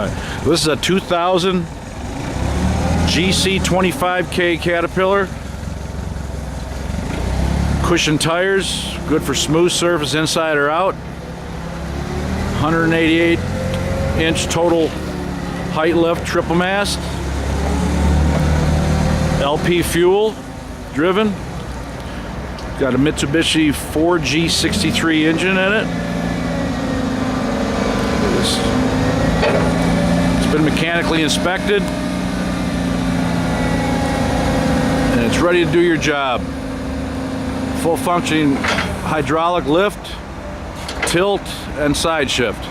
right. This is a 2000 GC25K Caterpillar. Cushion tires, good for smooth surface inside or out. 188-inch total height lift, triple mast. LP fuel driven. Got a Mitsubishi 4G63 engine in it. It's been mechanically inspected and it's ready to do your job. Full functioning hydraulic lift, tilt, and side shift.